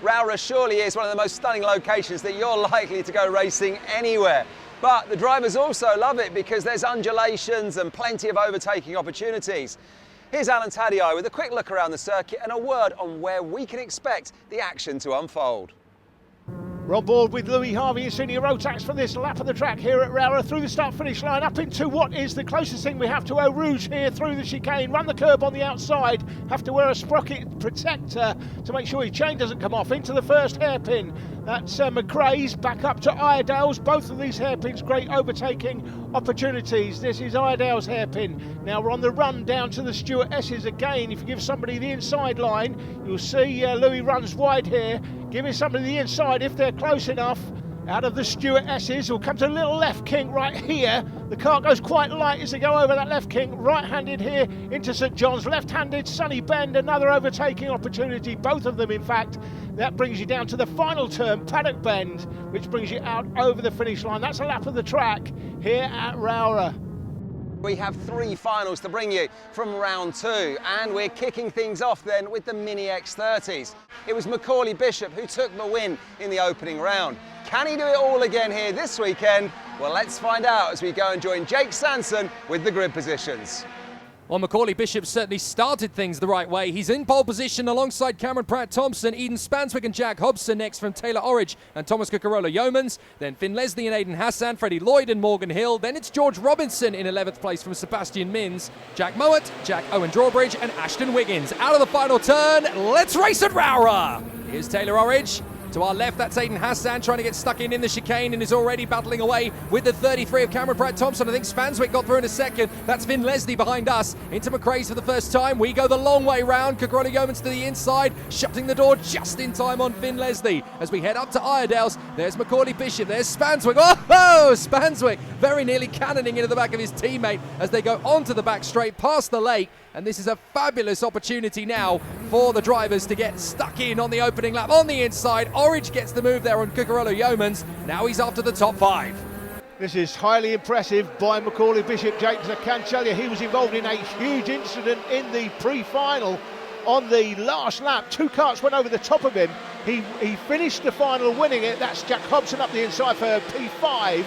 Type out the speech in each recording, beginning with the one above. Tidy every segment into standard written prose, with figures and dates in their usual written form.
Rowrah surely is one of the most stunning locations that you're likely to go racing anywhere. But the drivers also love it because there's undulations and plenty of overtaking opportunities. Here's Alan Tadei with a quick look around the circuit and a word on where we can expect the action to unfold. We're on board with Louis Harvey in senior road tax for this lap of the track here at Rowrah, through the start-finish line, up into what is the closest thing we have to Eau Rouge here, through the chicane, run the curb on the outside, have to wear a sprocket protector to make sure his chain doesn't come off, into the first hairpin. That's McRae's, back up to Iredale's. Both of these hairpins, great overtaking opportunities. This is Iredale's hairpin. Now we're on the run down to the Stuart S's again. If you give somebody the inside line, you'll see Louis runs wide here. Giving somebody the inside if they're close enough. Out of the Stuart S's, will come to a little left kink right here. The car goes quite light as they go over that left kink. Right-handed here into St John's. Left-handed Sunny Bend, another overtaking opportunity. Both of them, in fact. That brings you down to the final turn, Paddock Bend, which brings you out over the finish line. That's a lap of the track here at Rowrah. We have 3 finals to bring you from round 2, and we're kicking things off then with the Mini X30s. It was Macauley Bishop who took the win in the opening round. Can he do it all again here this weekend? Well, let's find out as we go and join Jake Sanson with the grid positions. Well, Macauley Bishop certainly started things the right way. He's in pole position alongside Cameron Pratt-Thompson, Eden Spanswick and Jack Hobson next from Taylor Orridge and Thomas Cucurella-Yeomans. Then Finn Leslie and Aidan Hassan, Freddie Lloyd and Morgan Hill. Then it's George Robinson in 11th place from Sebastian Mins, Jack Mowat, Jack Owen Drawbridge and Ashton Wiggins. Out of the final turn, let's race at Rowrah! Here's Taylor Orridge. To our left, that's Aidan Hassan trying to get stuck in the chicane and is already battling away with the 33 of Cameron Pratt-Thompson. I think Spanswick got through in a second. That's Finn Leslie behind us. Into McRae's for the first time. We go the long way round. Cucurella-Yeomans to the inside, shutting the door just in time on Finn Leslie. As we head up to Iredale's, there's Macauley Bishop. There's Spanswick. Oh, Spanswick very nearly cannoning into the back of his teammate as they go onto the back straight past the lake. And this is a fabulous opportunity now for the drivers to get stuck in on the opening lap on the inside. Orridge gets the move there on Cucurella-Yeomans. Now he's after the top 5. This is highly impressive by Macauley Bishop, James. I can tell you he was involved in a huge incident in the pre-final on the last lap. 2 carts went over the top of him. He finished the final winning it. That's Jack Hobson up the inside for P5.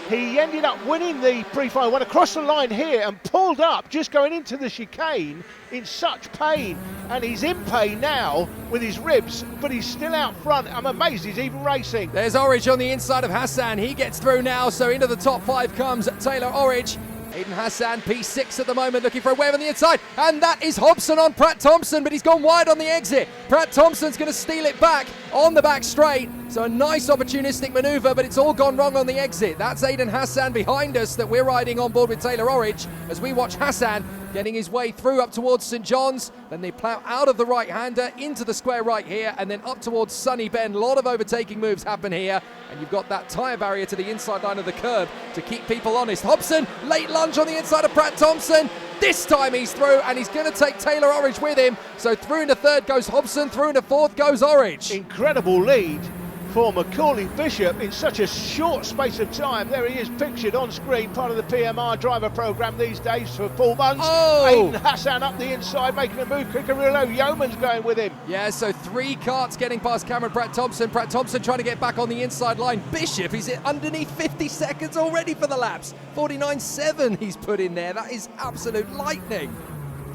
He ended up winning the pre-final, went across the line here and pulled up, just going into the chicane in such pain. And he's in pain now with his ribs, but he's still out front. I'm amazed he's even racing. There's Orridge on the inside of Hassan. He gets through now, so into the top 5 comes Taylor Orridge. Aidan Hassan, P6 at the moment, looking for a wave on the inside. And that is Hobson on Pratt-Thompson, but he's gone wide on the exit. Pratt-Thompson's going to steal it back on the back straight. So a nice opportunistic manoeuvre, but it's all gone wrong on the exit. That's Aidan Hassan behind us that we're riding on board with Taylor Orridge as we watch Hassan getting his way through up towards St John's. Then they plough out of the right-hander into the square right here and then up towards Sunny Bend. A lot of overtaking moves happen here. And you've got that tyre barrier to the inside line of the curb to keep people honest. Hobson, late lunge on the inside of Pratt-Thompson. This time he's through and he's going to take Taylor Orridge with him. So through into 3rd goes Hobson, through into 4th goes Orridge. Incredible lead for Macauley Bishop in such a short space of time. There he is pictured on screen, part of the PMR driver programme these days for 4 months. Oh! Aidan Hassan up the inside making a move. Cucurella-Yeomans going with him. Yeah, so 3 carts getting past Cameron Pratt-Thompson. Pratt-Thompson trying to get back on the inside line. Bishop, he's underneath 50 seconds already for the laps. 49.7 he's put in there. That is absolute lightning.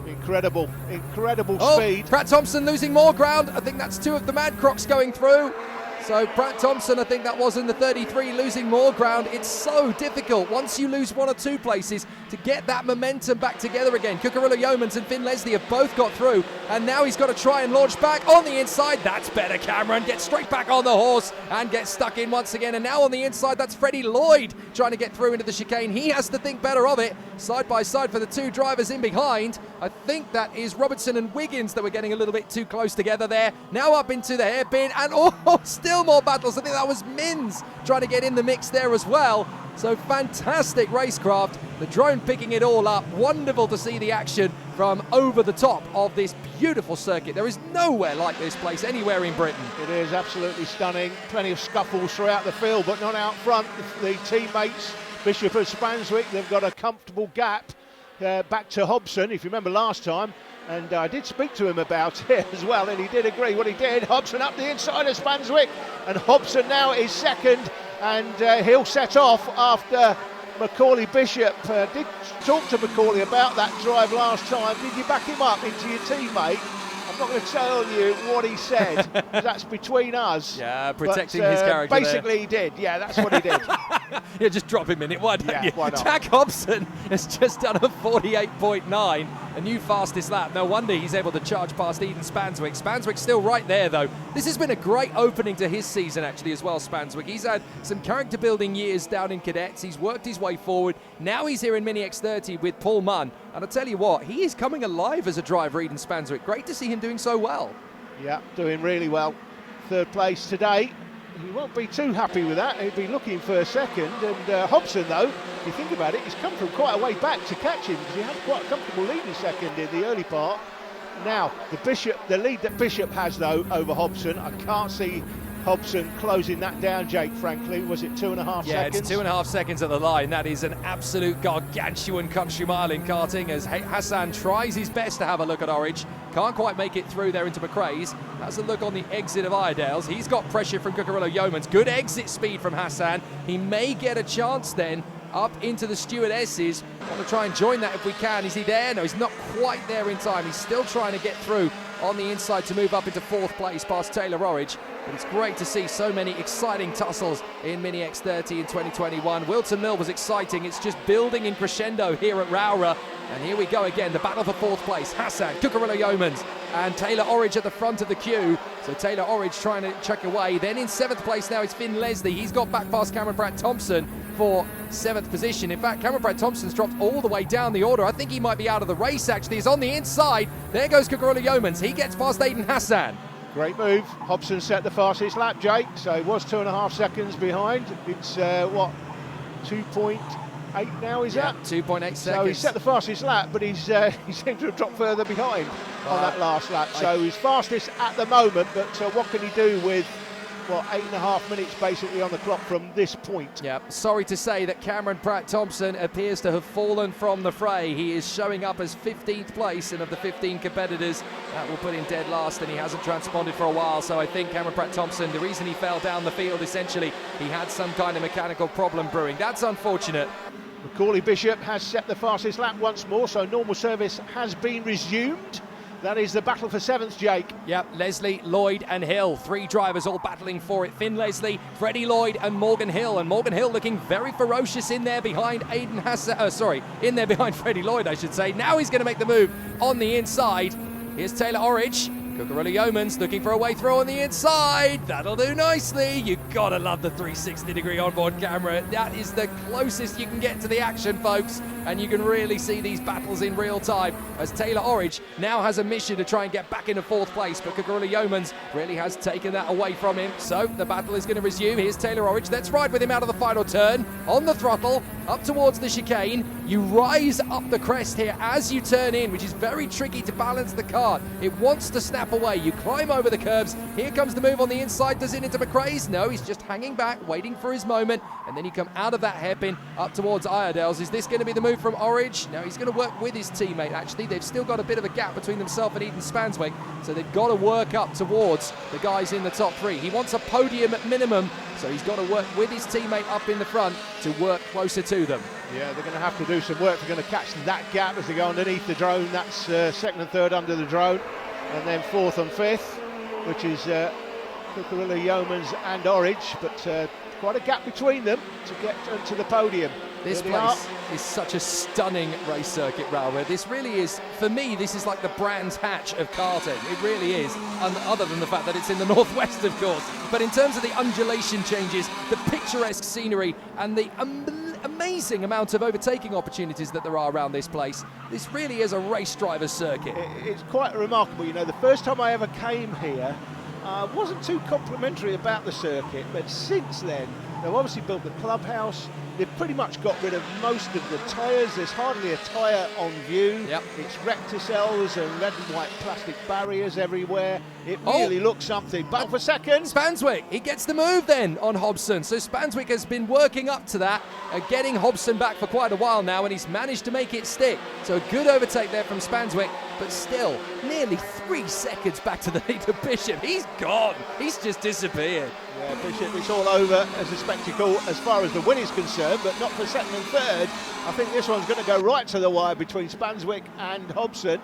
Incredible speed. Pratt-Thompson losing more ground. I think that's 2 of the Mad Crocs going through. So Pratt-Thompson, I think that was in the 33, losing more ground. It's so difficult once you lose 1 or 2 places to get that momentum back together again. Cucurella-Yeomans and Finn Leslie have both got through, and now he's got to try and launch back on the inside. That's better, Cameron. Gets straight back on the horse and gets stuck in once again. And now on the inside, that's Freddie Lloyd trying to get through into the chicane. He has to think better of it. Side by side for the 2 drivers in behind. I think that is Robertson and Wiggins that were getting a little bit too close together there. Now up into the hairpin, and still more battles. I think that was Mins trying to get in the mix there as well. So fantastic racecraft. The drone picking it all up. Wonderful to see the action from over the top of this beautiful circuit. There is nowhere like this place anywhere in Britain. It is absolutely stunning. Plenty of scuffles throughout the field, but not out front. The teammates, Bishop and Spanswick, they've got a comfortable gap. back to Hobson, if you remember last time. And I did speak to him about it as well, and he did agree what he did. Hobson up the inside of Spanswick, and Hobson now is second, and he'll set off after Macauley Bishop. Did talk to Macauley about that drive last time. Did you back him up into your teammate? I'm not going to tell you what he said, that's between us. Yeah, protecting his character basically there. He did, yeah, that's what he did. Yeah, just drop him in it, why don't you? Why not? Jack Hobson has just done a 48.9, a new fastest lap. No wonder he's able to charge past Eden Spanswick. Spanswick's still right there, though. This has been a great opening to his season, actually, as well, Spanswick. He's had some character-building years down in cadets. He's worked his way forward. Now he's here in Mini X30 with Paul Munn. And I'll tell you what, he is coming alive as a driver, Eden Spanswick. Great to see him doing so well. Yeah, doing really well. Third place today. He won't be too happy with that. He'll be looking for a second. And Hobson, though, if you think about it, he's come from quite a way back to catch him, because he had quite a comfortable lead in second in the early part. Now, the lead that Bishop has, though, over Hobson, I can't see Hobson closing that down, Jake, frankly. Was it 2.5 seconds? Yeah, it's 2.5 seconds at the line. That is an absolute gargantuan country mile in karting, as Hassan tries his best to have a look at Orridge. Can't quite make it through there into McRae's. That's a look on the exit of Iredale's. He's got pressure from Cucurullo Yeomans. Good exit speed from Hassan. He may get a chance then up into the stewardesses. Want to try and join that if we can. Is he there? No, he's not quite there in time. He's still trying to get through on the inside to move up into fourth place past Taylor Orridge. But it's great to see so many exciting tussles in Mini X30 in 2021. Wilton Mill was exciting. It's just building in crescendo here at Rowrah. And here we go again, the battle for fourth place. Hassan, Cucurullo Yeomans, and Taylor Orridge at the front of the queue. So Taylor Orridge trying to check away. Then in seventh place now is Finn Leslie. He's got back past Cameron Pratt-Thompson for seventh position. In fact, Cameron Pratt-Thompson's dropped all the way down the order. I think he might be out of the race, actually. He's on the inside. There goes Cucurullo Yeomans. He gets past Aiden Hassan. Great move. Hobson set the fastest lap, Jake, so he was 2.5 seconds behind. It's, 2.8 now, is that? 2.8 seconds. So he set the fastest lap, but he seemed to have dropped further behind on that last lap. So he's fastest at the moment, but what can he do with, 8.5 minutes basically on the clock from this point? Yeah, sorry to say that Cameron Pratt-Thompson appears to have fallen from the fray. He is showing up as 15th place, and of the 15 competitors, that will put him dead last, and he hasn't transponded for a while. So I think Cameron Pratt-Thompson, the reason he fell down the field, essentially, he had some kind of mechanical problem brewing. That's unfortunate. Macauley Bishop has set the fastest lap once more, so normal service has been resumed. That is the battle for seventh, Jake. Yep, Leslie, Lloyd and Hill. Three drivers all battling for it. Finn Leslie, Freddie Lloyd and Morgan Hill. And Morgan Hill looking very ferocious in there behind Aiden Hassan. In there behind Freddie Lloyd, I should say. Now he's going to make the move on the inside. Here's Taylor Orridge. Cucurullo Yeomans looking for a way through on the inside. That'll do nicely. You gotta love the 360-degree onboard camera. That is the closest you can get to the action, folks. And you can really see these battles in real time as Taylor Orridge now has a mission to try and get back into fourth place. But Cucurullo Yeomans really has taken that away from him. So the battle is going to resume. Here's Taylor Orridge. Let's ride with him out of the final turn. On the throttle, up towards the chicane. You rise up the crest here as you turn in, which is very tricky to balance the kart. It wants to snap away. You climb over the curbs. Here comes the move on the inside. Does it into McRae's? No, he's just hanging back, waiting for his moment. And then you come out of that hairpin up towards Iredale's. Is this going to be the move from Orridge? No, he's going to work with his teammate, actually. They've still got a bit of a gap between themselves and Eden Spanswick, so they've got to work up towards the guys in the top three. He wants a podium at minimum, so he's got to work with his teammate up in the front to work closer to them. Yeah, they're going to have to do some work. They're going to catch that gap as they go underneath the drone. That's second and third under the drone, and then fourth and fifth, which is Cucurullo Yeomans and Orridge, but quite a gap between them to get to the podium. This place is such a stunning race circuit, Rowrah. This really is, for me, this is like the Brands Hatch of karting. It really is, other than the fact that it's in the northwest, of course. But in terms of the undulation changes, the picturesque scenery, and the amazing amount of overtaking opportunities that there are around this place, this really is a race driver's circuit. It's quite remarkable. You know, the first time I ever came here, I wasn't too complimentary about the circuit, but since then, they've obviously built the clubhouse, they've pretty much got rid of most of the tyres. There's hardly a tyre on view. Yep. It's recticells and red and white plastic barriers everywhere. It really looks something. Battle for second. Spanswick, he gets the move then on Hobson. So Spanswick has been working up to that, getting Hobson back for quite a while now, and he's managed to make it stick. So a good overtake there from Spanswick, but still nearly 3 seconds back to the lead of Bishop. He's gone. He's just disappeared. Yeah, Bishop, it's all over as a spectacle as far as the win is concerned, but not for second and third. I think this one's going to go right to the wire between Spanswick and Hobson.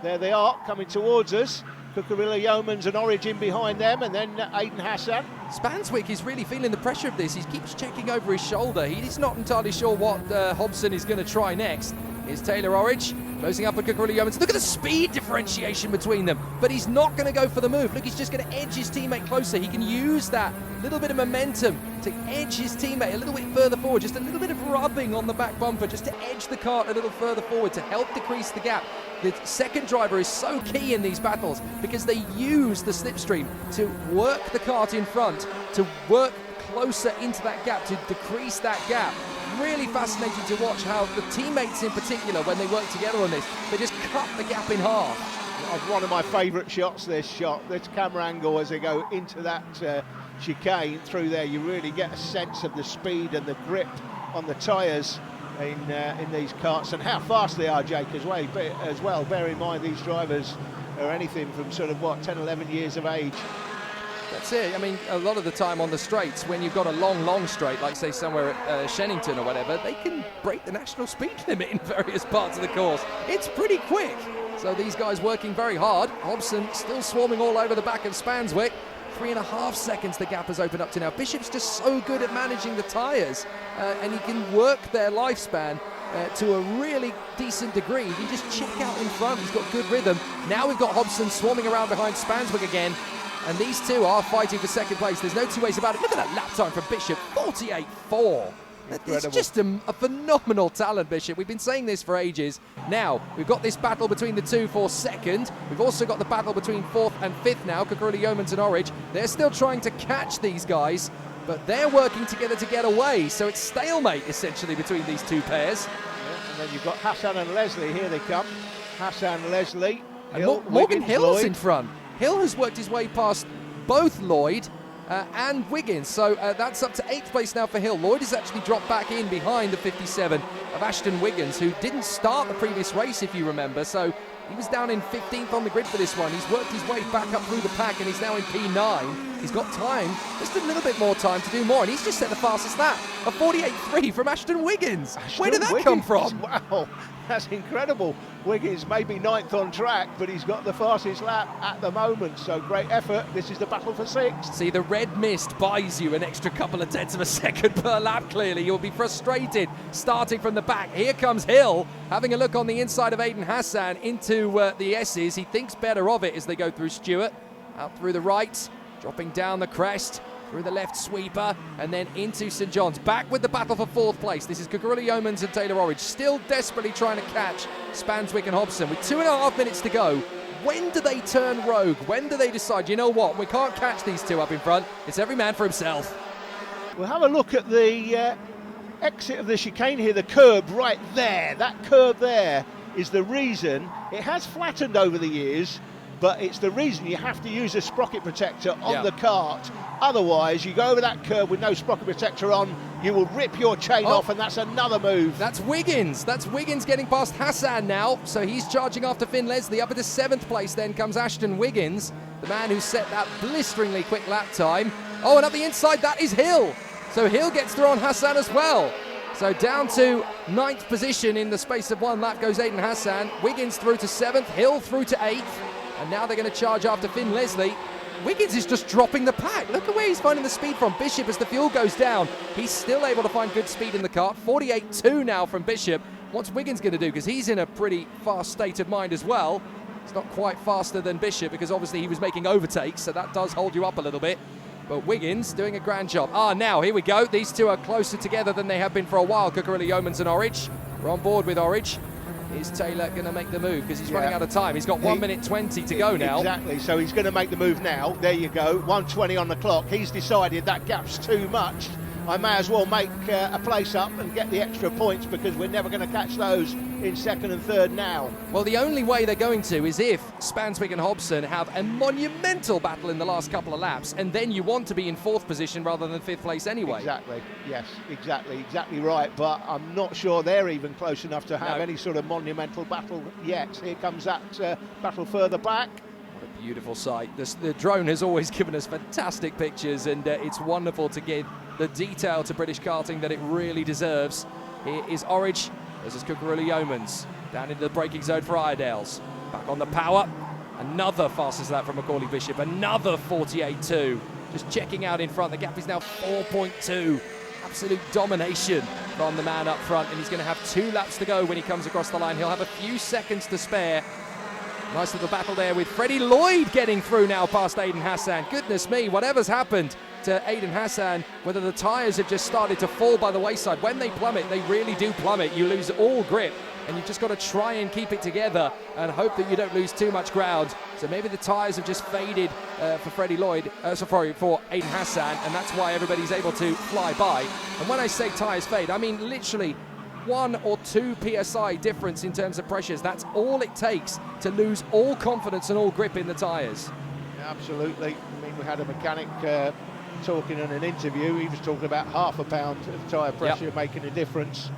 There they are, coming towards us. Cucurilla Yeomans and Origin behind them, and then Aiden Hassan. Spanswick is really feeling the pressure of this. He keeps checking over his shoulder. He's not entirely sure what Hobson is going to try next. Here's Taylor Orridge closing up with Cucurilla Yeomans. Look at the speed differentiation between them, but he's not going to go for the move. Look, he's just going to edge his teammate closer. He can use that little bit of momentum to edge his teammate a little bit further forward, just a little bit of rubbing on the back bumper, just to edge the kart a little further forward to help decrease the gap. The second driver is so key in these battles because they use the slipstream to work the kart in front, to work closer into that gap, to decrease that gap. Really fascinating to watch how the teammates in particular, when they work together on this, they just cut the gap in half. One of my favourite shots, this camera angle as they go into that chicane through there. You really get a sense of the speed and the grip on the tyres in these karts, and how fast they are, Jake, as well. Bear in mind these drivers are anything from sort of 10, 11 years of age. That's it. I mean, a lot of the time on the straights, when you've got a long straight, like say somewhere at Shennington or whatever, they can break the national speed limit in various parts of the course. It's pretty quick. So these guys working very hard. Hobson still swarming all over the back of Spanswick. 3.5 seconds the gap has opened up to now. Bishop's just so good at managing the tyres, and he can work their lifespan to a really decent degree. He just check out in front. He's got good rhythm. Now we've got Hobson swarming around behind Spanswick again. And these two are fighting for second place. There's no two ways about it. Look at that lap time from Bishop, 48.4. It's just a phenomenal talent, Bishop. We've been saying this for ages. Now, we've got this battle between the two for second. We've also got the battle between fourth and fifth now, Cucurilla Yeomans and Orridge. They're still trying to catch these guys, but they're working together to get away. So it's stalemate, essentially, between these two pairs. Yeah, and then you've got Hassan and Leslie. Here they come. Hassan, Leslie. Hill, Morgan Hill's in front. Hill has worked his way past both Lloyd and Wiggins, so that's up to 8th place now for Hill. Lloyd has actually dropped back in behind the 57 of Ashton Wiggins, who didn't start the previous race, if you remember, so he was down in 15th on the grid for this one. He's worked his way back up through the pack, and he's now in P9. He's got time, just a little bit more time to do more, and he's just set the fastest lap, a 48.3 from Ashton Wiggins. Where did that come from? Wow, that's incredible. Wiggins may be 9th on track, but he's got the fastest lap at the moment, so great effort. This is the battle for 6th. See, the red mist buys you an extra couple of tenths of a second per lap, clearly. You'll be frustrated starting from the back. Here comes Hill, having a look on the inside of Aiden Hassan into the S's. He thinks better of it as they go through Stewart, out through the right, dropping down the crest, through the left sweeper, and then into St John's. Back with the battle for 4th place. This is Cucurilla Yeomans and Taylor Orridge, still desperately trying to catch Spanswick and Hobson. With 2.5 minutes to go, when do they turn rogue? When do they decide, you know what, we can't catch these two up in front, it's every man for himself? We'll have a look at the exit of the chicane here, the curb right there. That curb there is the reason. It has flattened over the years, but it's the reason you have to use a sprocket protector on the kart. Otherwise, you go over that curb with no sprocket protector on, you will rip your chain off, and that's another move. That's Wiggins. That's Wiggins getting past Hassan now, so he's charging after Finn Leslie. Up into 7th place then comes Ashton Wiggins, the man who set that blisteringly quick lap time. Oh, and up the inside, that is Hill. So Hill gets through on Hassan as well. So down to 9th position in the space of one lap goes Aiden Hassan. Wiggins through to 7th, Hill through to 8th. And now they're going to charge after Finn Leslie. Wiggins is just dropping the pack. Look at where he's finding the speed from. Bishop, as the fuel goes down, he's still able to find good speed in the kart. 48.2 now from Bishop. What's Wiggins going to do? Because he's in a pretty fast state of mind as well. It's not quite faster than Bishop because obviously he was making overtakes, so that does hold you up a little bit. But Wiggins doing a grand job. Now, here we go. These two are closer together than they have been for a while, Cucurilla Yeomans and Orridge. We're on board with Orridge. Is Taylor going to make the move? Because he's running out of time. He's got 1 minute 20 to go now. Exactly, so he's going to make the move now. There you go, 1:20 on the clock. He's decided that gap's too much I may as well make a place up and get the extra points, because we're never going to catch those in second and third now. Well, the only way they're going to is if Spanswick and Hobson have a monumental battle in the last couple of laps, and then you want to be in fourth position rather than fifth place anyway. Exactly, yes, exactly right, but I'm not sure they're even close enough to have any sort of monumental battle yet. Here comes that battle further back. What a beautiful sight. The drone has always given us fantastic pictures, and it's wonderful to give the detail to British karting that it really deserves. Here is Orridge versus Cucurulli Yeomans. Down into the braking zone for Iredales. Back on the power. Another fastest lap from Macauley Bishop. Another 48.2. Just checking out in front. The gap is now 4.2. Absolute domination from the man up front, and he's going to have 2 laps to go when he comes across the line. He'll have a few seconds to spare. Nice little battle there with Freddie Lloyd getting through now past Aiden Hassan. Goodness me, whatever's happened to Aiden Hassan, whether the tyres have just started to fall by the wayside. When they plummet, they really do plummet. You lose all grip, and you've just got to try and keep it together and hope that you don't lose too much ground. So maybe the tyres have just faded for Freddie Lloyd, for Aiden Hassan, and that's why everybody's able to fly by. And when I say tyres fade, I mean literally 1 or 2 PSI difference in terms of pressures. That's all it takes to lose all confidence and all grip in the tyres. Yeah, absolutely. I mean, we had a mechanic talking in an interview. He was talking about half a pound of tyre pressure making a difference.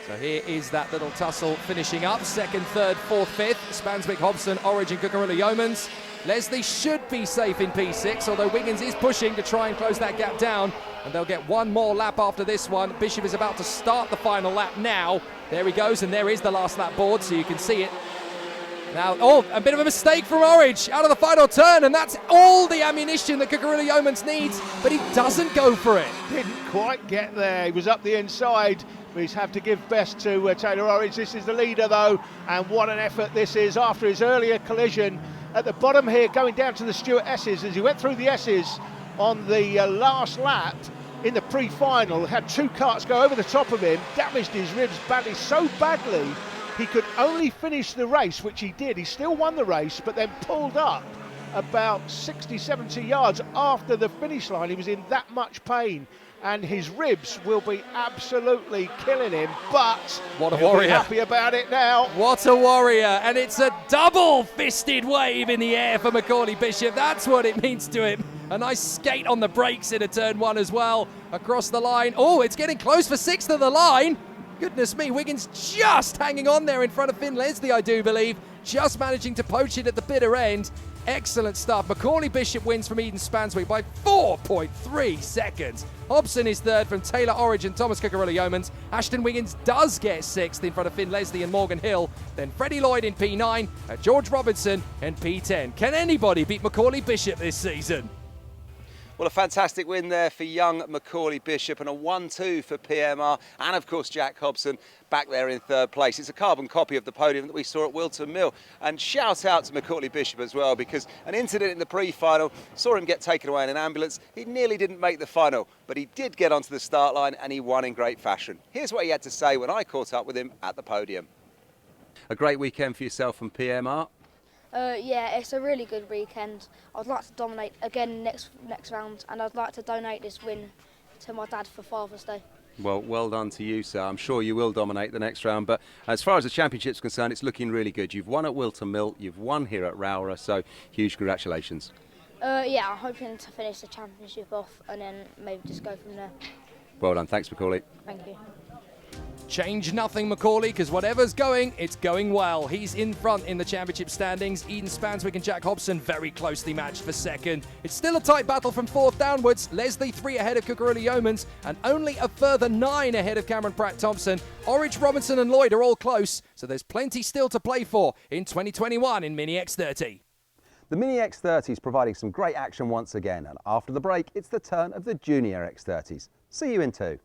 So here is that little tussle finishing up. Second, third, fourth, fifth. Spanswick, Hobson, Orridge and Cucurulli Yeomans. Leslie should be safe in P6, although Wiggins is pushing to try and close that gap down. And they'll get 1 more lap after this one. Bishop is about to start the final lap now. There he goes, and there is the last lap board, so you can see it. Now, a bit of a mistake from Orridge out of the final turn, and that's all the ammunition that Cucurulli Yeomans needs, but he doesn't go for it. Didn't quite get there. He was up the inside. We have to give best to Taylor Orridge. This is the leader, though, and what an effort this is after his earlier collision. At the bottom here, going down to the Stewart S's, as he went through the S's on the last lap in the pre-final, had 2 carts go over the top of him, damaged his ribs badly, so badly he could only finish the race, which he did. He still won the race, but then pulled up about 60, 70 yards after the finish line. He was in that much pain, and his ribs will be absolutely killing him, but what a warrior. He'll be happy about it now. What a warrior, and it's a double-fisted wave in the air for Macauley Bishop. That's what it means to him. A nice skate on the brakes into turn 1 as well, across the line. Oh, it's getting close for 6th of the line. Goodness me, Wiggins just hanging on there in front of Finn Leslie, I do believe. Just managing to poach it at the bitter end. Excellent stuff. Macauley Bishop wins from Eden Spanswick by 4.3 seconds. Hobson is third from Taylor Orridge and Thomas Cucurulli Yeomans. Ashton Wiggins does get 6th in front of Finn Leslie and Morgan Hill. Then Freddie Lloyd in P9, George Robinson in P10. Can anybody beat Macauley Bishop this season? Well, a fantastic win there for young Macauley Bishop, and a 1-2 for PMR, and of course Jack Hobson back there in 3rd place. It's a carbon copy of the podium that we saw at Wilton Mill. And shout out to Macauley Bishop as well, because an incident in the pre-final saw him get taken away in an ambulance. He nearly didn't make the final, but he did get onto the start line and he won in great fashion. Here's what he had to say when I caught up with him at the podium. A great weekend for yourself and PMR. Yeah, it's a really good weekend. I'd like to dominate again next round, and I'd like to donate this win to my dad for Father's Day. Well done to you, sir. I'm sure you will dominate the next round, but as far as the championship's concerned, it's looking really good. You've won at Wilton Mill, you've won here at Rowrah, so huge congratulations. Yeah, I'm hoping to finish the championship off and then maybe just go from there. Well done. Thanks, Macauley. Thank you. Change nothing, Macauley, because whatever's going, it's going well. He's in front in the championship standings. Eden Spanswick and Jack Hobson very closely matched for 2nd. It's still a tight battle from 4th downwards. Leslie 3 ahead of Cucurulli Yeomans, and only a further 9 ahead of Cameron Pratt-Thompson. Orridge, Robinson and Lloyd are all close, so there's plenty still to play for in 2021 in Mini X30. The Mini X30 is providing some great action once again, and after the break, it's the turn of the Junior X30s. See you in 2.